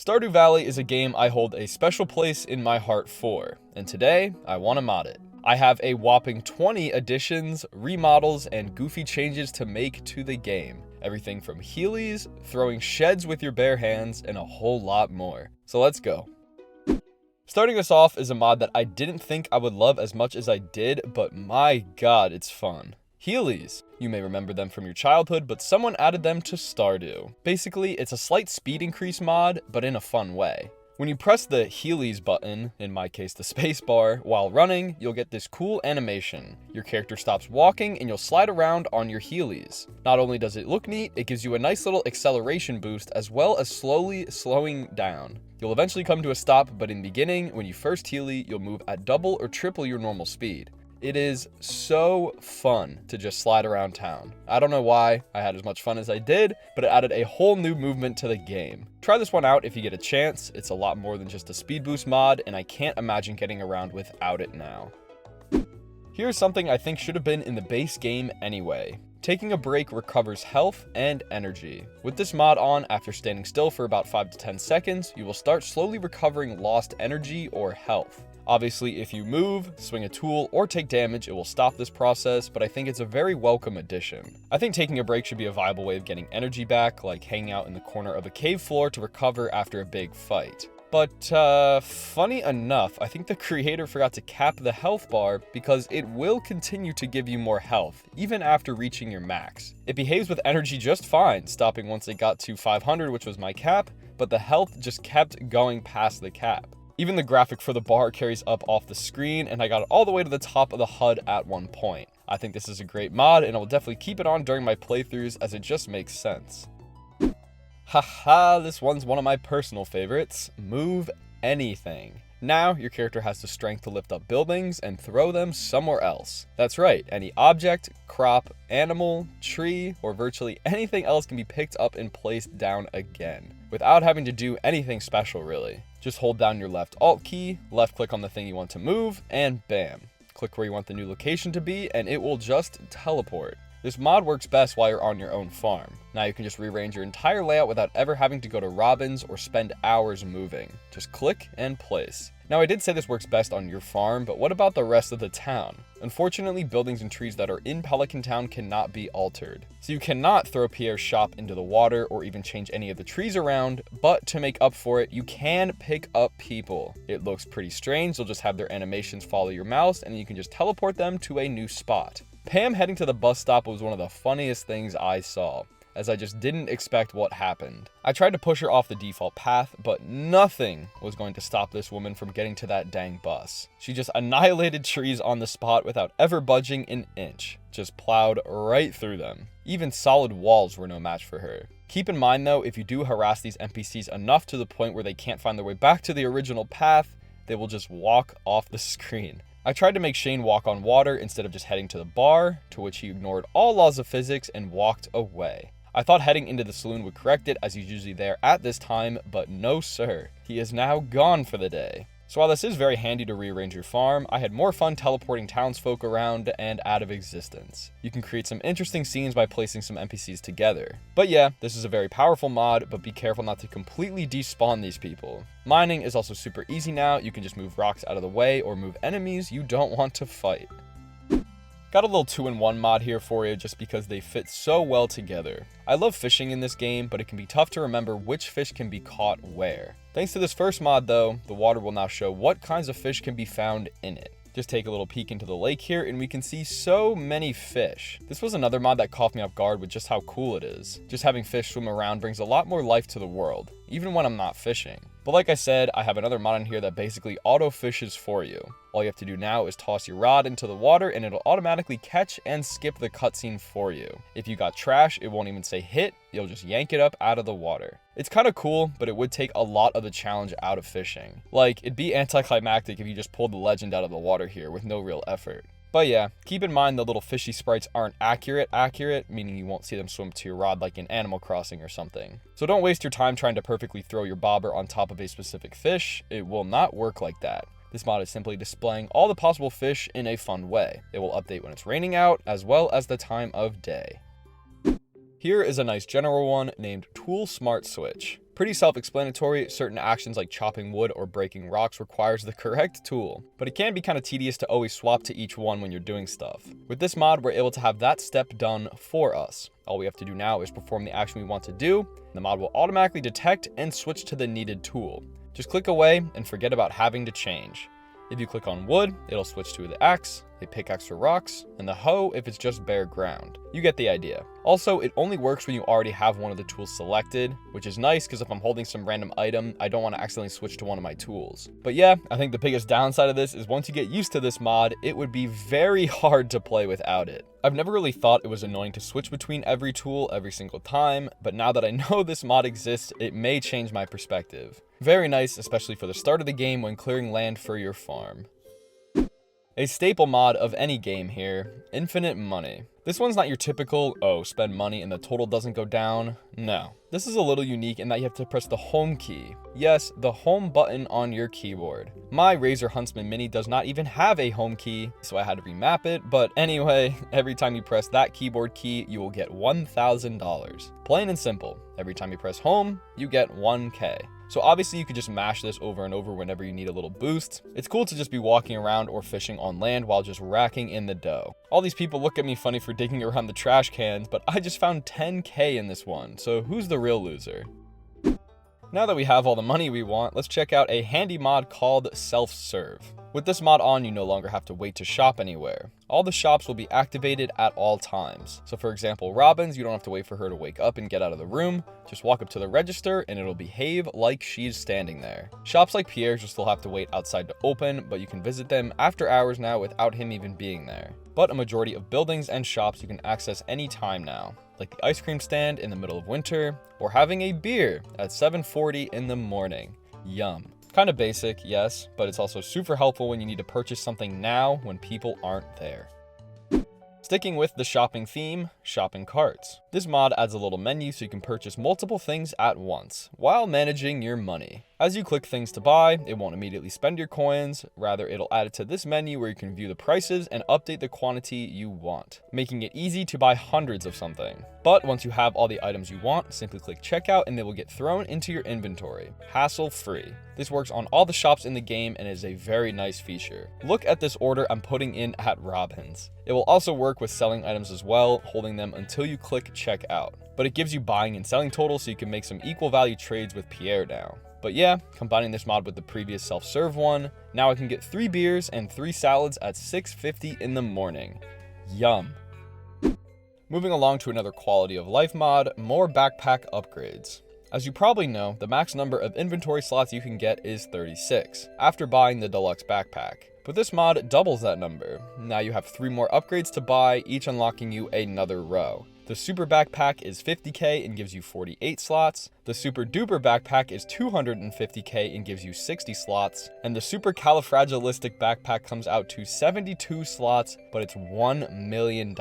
Stardew Valley is a game I hold a special place in my heart for, and today, I want to mod it. I have a whopping 20 additions, remodels, and goofy changes to make to the game. Everything from Heelies, throwing sheds with your bare hands, and a whole lot more. So let's go. Starting us off is a mod that I didn't think I would love as much as I did, but my god, it's fun. Heelies. You may remember them from your childhood, but someone added them to Stardew. Basically, it's a slight speed increase mod, but in a fun way. When you press the Heelies button, in my case the spacebar, while running, you'll get this cool animation. Your character stops walking and you'll slide around on your Heelies. Not only does it look neat, it gives you a nice little acceleration boost as well as slowly slowing down. You'll eventually come to a stop, but in the beginning, when you first Heelie, you'll move at double or triple your normal speed. It is so fun to just slide around town. I don't know why I had as much fun as I did, but it added a whole new movement to the game. Try this one out if you get a chance. It's a lot more than just a speed boost mod, and I can't imagine getting around without it now. Here's something I think should have been in the base game anyway. Taking a break recovers health and energy. With this mod on, after standing still for about 5 to 10 seconds, you will start slowly recovering lost energy or health. Obviously, if you move, swing a tool, or take damage, it will stop this process, but I think it's a very welcome addition. I think taking a break should be a viable way of getting energy back, like hanging out in the corner of a cave floor to recover after a big fight. But, funny enough, I think the creator forgot to cap the health bar because it will continue to give you more health, even after reaching your max. It behaves with energy just fine, stopping once it got to 500, which was my cap, but the health just kept going past the cap. Even the graphic for the bar carries up off the screen, and I got it all the way to the top of the HUD at one point. I think this is a great mod, and I will definitely keep it on during my playthroughs as it just makes sense. Haha, this one's one of my personal favorites. Move anything. Now, your character has the strength to lift up buildings and throw them somewhere else. That's right, any object, crop, animal, tree, or virtually anything else can be picked up and placed down again, without having to do anything special really. Just hold down your left Alt key, left click on the thing you want to move, and bam. Click where you want the new location to be, and it will just teleport. This mod works best while you're on your own farm. Now you can just rearrange your entire layout without ever having to go to Robin's or spend hours moving. Just click and place. Now I did say this works best on your farm, but what about the rest of the town? Unfortunately, buildings and trees that are in Pelican Town cannot be altered. So you cannot throw Pierre's shop into the water or even change any of the trees around, but to make up for it, you can pick up people. It looks pretty strange, you'll just have their animations follow your mouse and you can just teleport them to a new spot. Pam heading to the bus stop was one of the funniest things I saw, as I just didn't expect what happened. I tried to push her off the default path, but nothing was going to stop this woman from getting to that dang bus. She just annihilated trees on the spot without ever budging an inch, just plowed right through them. Even solid walls were no match for her. Keep in mind though, if you do harass these NPCs enough to the point where they can't find their way back to the original path, they will just walk off the screen. I tried to make Shane walk on water instead of just heading to the bar, to which he ignored all laws of physics and walked away. I thought heading into the saloon would correct it as he's usually there at this time, but no sir. He is now gone for the day. So while this is very handy to rearrange your farm, I had more fun teleporting townsfolk around and out of existence. You can create some interesting scenes by placing some NPCs together. But yeah, this is a very powerful mod, but be careful not to completely despawn these people. Mining is also super easy now. You can just move rocks out of the way or move enemies you don't want to fight. Got a little 2-in-1 mod here for you just because they fit so well together. I love fishing in this game, but it can be tough to remember which fish can be caught where. Thanks to this first mod though, the water will now show what kinds of fish can be found in it. Just take a little peek into the lake here and we can see so many fish. This was another mod that caught me off guard with just how cool it is. Just having fish swim around brings a lot more life to the world, even when I'm not fishing. But like I said, I have another mod in here that basically auto fishes for you. All you have to do now is toss your rod into the water and it'll automatically catch and skip the cutscene for you. If you got trash, it won't even say hit, you'll just yank it up out of the water. It's kind of cool, but it would take a lot of the challenge out of fishing. Like, it'd be anticlimactic if you just pulled the legend out of the water here with no real effort. But yeah, keep in mind the little fishy sprites aren't accurate, meaning you won't see them swim to your rod like in Animal Crossing or something. So don't waste your time trying to perfectly throw your bobber on top of a specific fish. It will not work like that. This mod is simply displaying all the possible fish in a fun way. It will update when it's raining out, as well as the time of day. Here is a nice general one named Tool Smart Switch. Pretty self-explanatory, certain actions like chopping wood or breaking rocks requires the correct tool, but it can be kind of tedious to always swap to each one when you're doing stuff. With this mod, we're able to have that step done for us. All we have to do now is perform the action we want to do, and the mod will automatically detect and switch to the needed tool. Just click away and forget about having to change. If you click on wood, it'll switch to the axe, a pickaxe for rocks, and the hoe if it's just bare ground. You get the idea. Also, it only works when you already have one of the tools selected, which is nice because if I'm holding some random item, I don't want to accidentally switch to one of my tools. But yeah, I think the biggest downside of this is once you get used to this mod, it would be very hard to play without it. I've never really thought it was annoying to switch between every tool every single time, but now that I know this mod exists, it may change my perspective. Very nice, especially for the start of the game when clearing land for your farm. A staple mod of any game here, infinite money. This one's not your typical, oh, spend money and the total doesn't go down. No. This is a little unique in that you have to press the home key. Yes, the home button on your keyboard. My Razor Huntsman Mini does not even have a home key, so I had to remap it, but anyway, every time you press that keyboard key, you will get $1,000. Plain and simple. Every time you press home, you get 1K. So obviously you could just mash this over and over whenever you need a little boost. It's cool to just be walking around or fishing on land while just racking in the dough. All these people look at me funny for digging around the trash cans, but I just found 10K in this one, so who's the real loser? Now that we have all the money we want, let's check out a handy mod called Self-Serve. With this mod on, you no longer have to wait to shop anywhere. All the shops will be activated at all times. So for example, Robin's, you don't have to wait for her to wake up and get out of the room. Just walk up to the register and it'll behave like she's standing there. Shops like Pierre's will still have to wait outside to open, but you can visit them after hours now without him even being there. But a majority of buildings and shops you can access anytime now, like the ice cream stand in the middle of winter, or having a beer at 7:40 in the morning. Yum. Kind of basic, yes, but it's also super helpful when you need to purchase something now when people aren't there. Sticking with the shopping theme, shopping carts. This mod adds a little menu so you can purchase multiple things at once, while managing your money. As you click things to buy, it won't immediately spend your coins, rather it'll add it to this menu where you can view the prices and update the quantity you want, making it easy to buy hundreds of something. But once you have all the items you want, simply click checkout and they will get thrown into your inventory, hassle-free. This works on all the shops in the game and is a very nice feature. Look at this order I'm putting in at Robin's. It will also work with selling items as well, holding them until you click checkout. But it gives you buying and selling totals so you can make some equal value trades with Pierre now. But yeah, combining this mod with the previous self-serve one, now I can get 3 beers and 3 salads at 6:50 in the morning. Yum. Moving along to another quality of life mod, more backpack upgrades. As you probably know, the max number of inventory slots you can get is 36, after buying the deluxe backpack. But this mod doubles that number. Now you have 3 more upgrades to buy, each unlocking you another row. The Super Backpack is 50k and gives you 48 slots. The Super Duper Backpack is 250k and gives you 60 slots. And the Super Califragilistic Backpack comes out to 72 slots, but it's $1 million.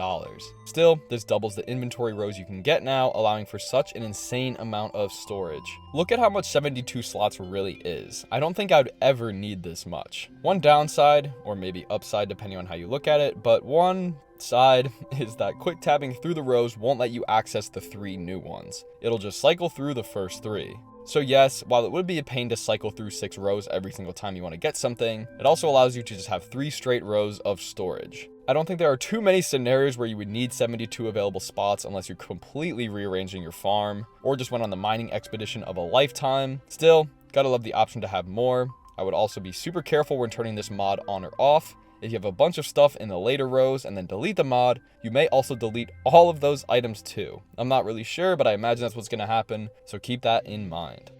Still, this doubles the inventory rows you can get now, allowing for such an insane amount of storage. Look at how much 72 slots really is. I don't think I'd ever need this much. One downside, or maybe upside depending on how you look at it, but one side is that quick tabbing through the rows won't let you access the 3 new ones. It'll just cycle through the first 3. So yes, while it would be a pain to cycle through 6 rows every single time you want to get something, it also allows you to just have 3 straight rows of storage. I don't think there are too many scenarios where you would need 72 available spots unless you're completely rearranging your farm, or just went on the mining expedition of a lifetime. Still, gotta love the option to have more. I would also be super careful when turning this mod on or off. If you have a bunch of stuff in the later rows and then delete the mod, you may also delete all of those items too. I'm not really sure, but I imagine that's what's going to happen, so keep that in mind.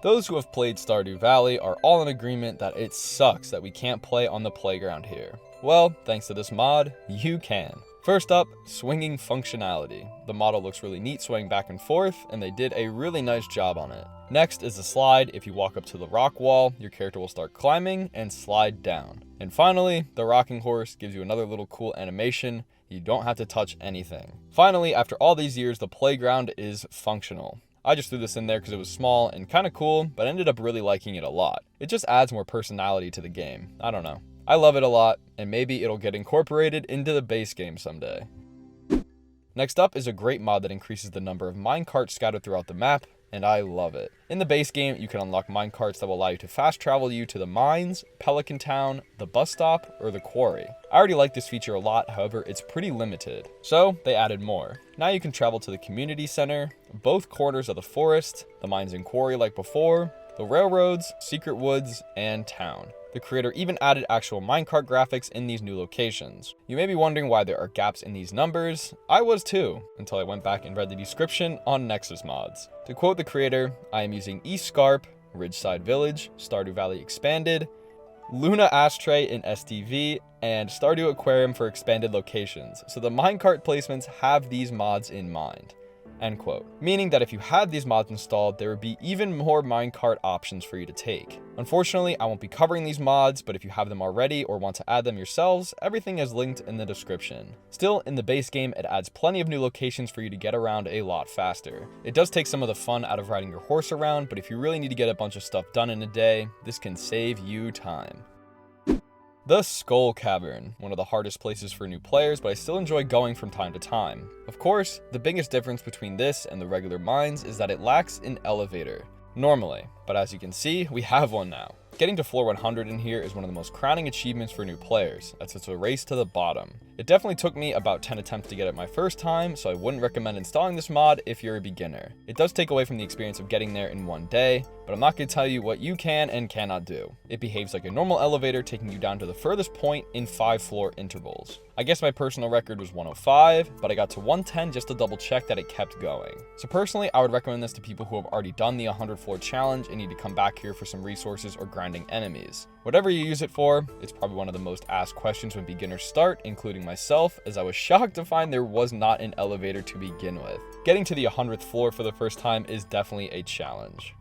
Those who have played Stardew Valley are all in agreement that it sucks that we can't play on the playground here. Well, thanks to this mod, you can. First up, swinging functionality. The model looks really neat swaying back and forth, and they did a really nice job on it. Next is the slide. If you walk up to the rock wall, your character will start climbing and slide down. And finally, the rocking horse gives you another little cool animation. You don't have to touch anything. Finally, after all these years, the playground is functional. I just threw this in there because it was small and kind of cool, but ended up really liking it a lot. It just adds more personality to the game. I don't know. I love it a lot, and maybe it'll get incorporated into the base game someday. Next up is a great mod that increases the number of minecarts scattered throughout the map, and I love it. In the base game, you can unlock minecarts that will allow you to fast travel you to the mines, Pelican Town, the bus stop, or the quarry. I already like this feature a lot, however, it's pretty limited. So they added more. Now you can travel to the community center, both corners of the forest, the mines and quarry like before, the railroads, secret woods, and town. The creator even added actual minecart graphics in these new locations. You may be wondering why there are gaps in these numbers. I was too, until I went back and read the description on Nexus Mods. To quote the creator, I am using East Scarp, Ridgeside Village, Stardew Valley Expanded, Luna Ashtray in STV, and Stardew Aquarium for expanded locations. So the minecart placements have these mods in mind. End quote. Meaning that if you had these mods installed, there would be even more minecart options for you to take. Unfortunately, I won't be covering these mods, but if you have them already or want to add them yourselves, everything is linked in the description. Still, in the base game, it adds plenty of new locations for you to get around a lot faster. It does take some of the fun out of riding your horse around, but if you really need to get a bunch of stuff done in a day, this can save you time. The Skull Cavern, one of the hardest places for new players, but I still enjoy going from time to time. Of course, the biggest difference between this and the regular mines is that it lacks an elevator. Normally, but as you can see, we have one now. Getting to floor 100 in here is one of the most crowning achievements for new players, as it's a race to the bottom. It definitely took me about 10 attempts to get it my first time, so I wouldn't recommend installing this mod if you're a beginner. It does take away from the experience of getting there in one day, but I'm not going to tell you what you can and cannot do. It behaves like a normal elevator, taking you down to the furthest point in 5 floor intervals. I guess my personal record was 105, but I got to 110 just to double check that it kept going. So personally, I would recommend this to people who have already done the 100 floor challenge and need to come back here for some resources or grinding enemies. Whatever you use it for, it's probably one of the most asked questions when beginners start, including myself, as I was shocked to find there was not an elevator to begin with. Getting to the 100th floor for the first time is definitely a challenge.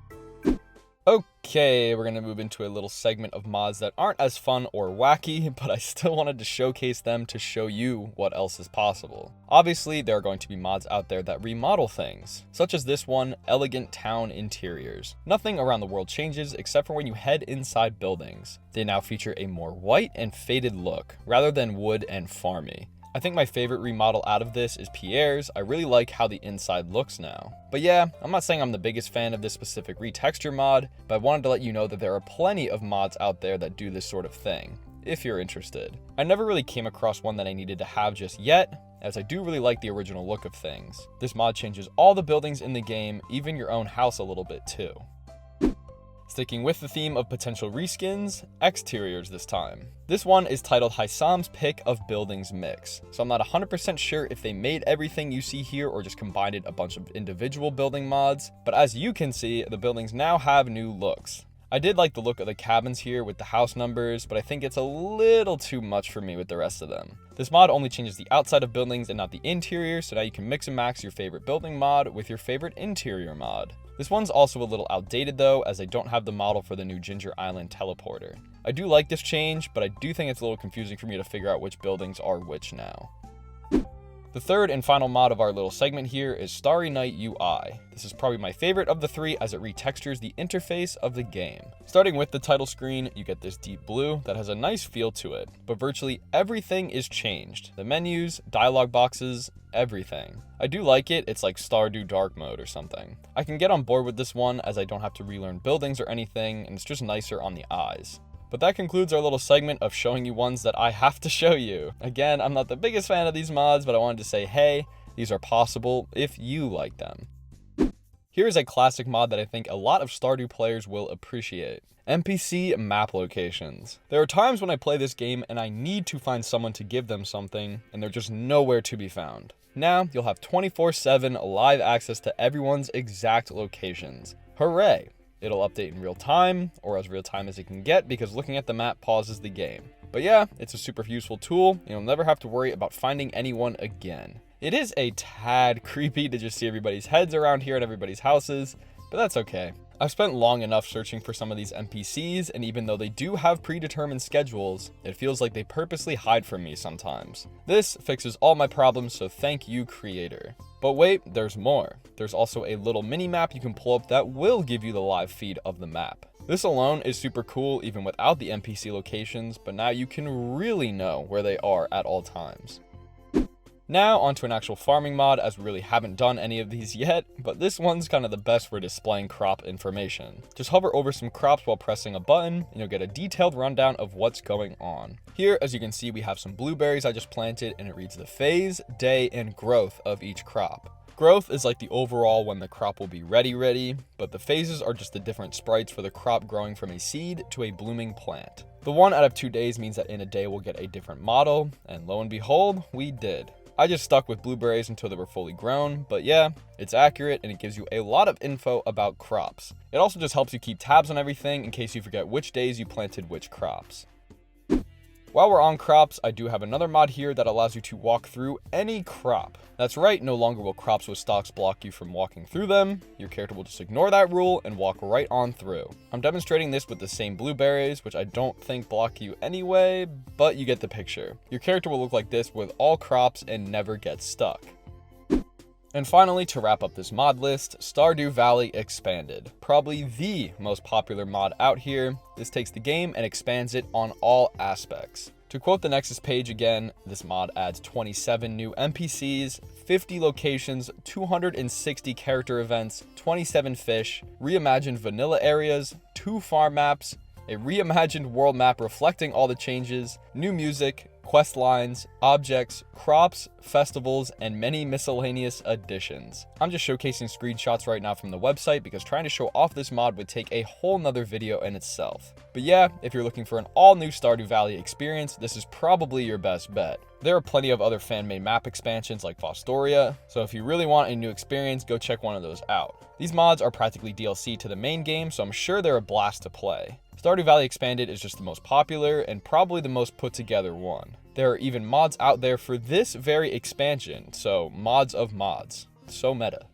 Okay, we're going to move into a little segment of mods that aren't as fun or wacky, but I still wanted to showcase them to show you what else is possible. Obviously, there are going to be mods out there that remodel things, such as this one, Elegant Town Interiors. Nothing around the world changes except for when you head inside buildings. They now feature a more white and faded look, rather than wood and farmy. I think my favorite remodel out of this is Pierre's. I really like how the inside looks now. But yeah, I'm not saying I'm the biggest fan of this specific retexture mod, but I wanted to let you know that there are plenty of mods out there that do this sort of thing, if you're interested. I never really came across one that I needed to have just yet, as I do really like the original look of things. This mod changes all the buildings in the game, even your own house a little bit too. Sticking with the theme of potential reskins, exteriors this time. This one is titled Hisame's Pick of Buildings Mix, so I'm not 100% sure if they made everything you see here or just combined a bunch of individual building mods, but as you can see, the buildings now have new looks. I did like the look of the cabins here with the house numbers, but I think it's a little too much for me with the rest of them. This mod only changes the outside of buildings and not the interior, so now you can mix and match your favorite building mod with your favorite interior mod. This one's also a little outdated though, as I don't have the model for the new Ginger Island teleporter. I do like this change, but I do think it's a little confusing for me to figure out which buildings are which now. The third and final mod of our little segment here is Starry Night UI. This is probably my favorite of the three as it retextures the interface of the game. Starting with the title screen, you get this deep blue that has a nice feel to it, but virtually everything is changed. The menus, dialogue boxes, everything. I do like it, it's like Stardew Dark mode or something. I can get on board with this one as I don't have to relearn buildings or anything, and it's just nicer on the eyes. But that concludes our little segment of showing you ones that I have to show you. Again, I'm not the biggest fan of these mods, but I wanted to say, hey, these are possible if you like them. Here is a classic mod that I think a lot of Stardew players will appreciate. NPC Map Locations. There are times when I play this game and I need to find someone to give them something, and they're just nowhere to be found. Now, you'll have 24/7 live access to everyone's exact locations. Hooray! It'll update in real time, or as real time as it can get, because looking at the map pauses the game. But yeah, it's a super useful tool, and you'll never have to worry about finding anyone again. It is a tad creepy to just see everybody's heads around here and everybody's houses, but that's okay. I've spent long enough searching for some of these NPCs, and even though they do have predetermined schedules, it feels like they purposely hide from me sometimes. This fixes all my problems, so thank you, creator. But wait, there's more. There's also a little mini map you can pull up that will give you the live feed of the map. This alone is super cool even without the NPC locations, but now you can really know where they are at all times. Now onto an actual farming mod, as we really haven't done any of these yet, but this one's kind of the best for displaying crop information. Just hover over some crops while pressing a button, and you'll get a detailed rundown of what's going on. Here, as you can see, we have some blueberries I just planted, and it reads the phase, day, and growth of each crop. Growth is like the overall when the crop will be ready, but the phases are just the different sprites for the crop growing from a seed to a blooming plant. The 1 out of 2 days means that in a day we'll get a different model, and lo and behold, we did. I just stuck with blueberries until they were fully grown, but yeah, it's accurate and it gives you a lot of info about crops. It also just helps you keep tabs on everything in case you forget which days you planted which crops. While we're on crops, I do have another mod here that allows you to walk through any crop. That's right, no longer will crops with stalks block you from walking through them. Your character will just ignore that rule and walk right on through. I'm demonstrating this with the same blueberries, which I don't think block you anyway, but you get the picture. Your character will look like this with all crops and never get stuck. And finally, to wrap up this mod list, Stardew Valley Expanded. Probably the most popular mod out here. This takes the game and expands it on all aspects. To quote the Nexus page again, this mod adds 27 new NPCs, 50 locations, 260 character events, 27 fish, reimagined vanilla areas, 2 farm maps, a reimagined world map reflecting all the changes, new music, quest lines, objects, crops, festivals, and many miscellaneous additions. I'm just showcasing screenshots right now from the website because trying to show off this mod would take a whole nother video in itself. But yeah, if you're looking for an all-new Stardew Valley experience, this is probably your best bet. There are plenty of other fan-made map expansions like Fostoria, so if you really want a new experience, go check one of those out. These mods are practically DLC to the main game, so I'm sure they're a blast to play. Stardew Valley Expanded is just the most popular and probably the most put together one. There are even mods out there for this very expansion, so mods of mods. So meta.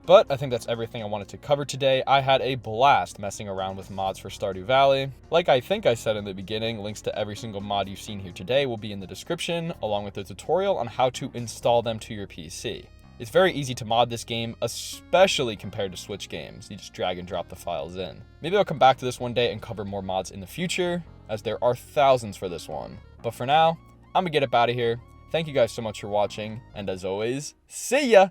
But I think that's everything I wanted to cover today. I had a blast messing around with mods for Stardew Valley. Like I think I said in the beginning, links to every single mod you've seen here today will be in the description, along with a tutorial on how to install them to your PC. It's very easy to mod this game, especially compared to Switch games. You just drag and drop the files in. Maybe I'll come back to this one day and cover more mods in the future, as there are thousands for this one. But for now, I'm gonna get up out of here. Thank you guys so much for watching, and as always, see ya!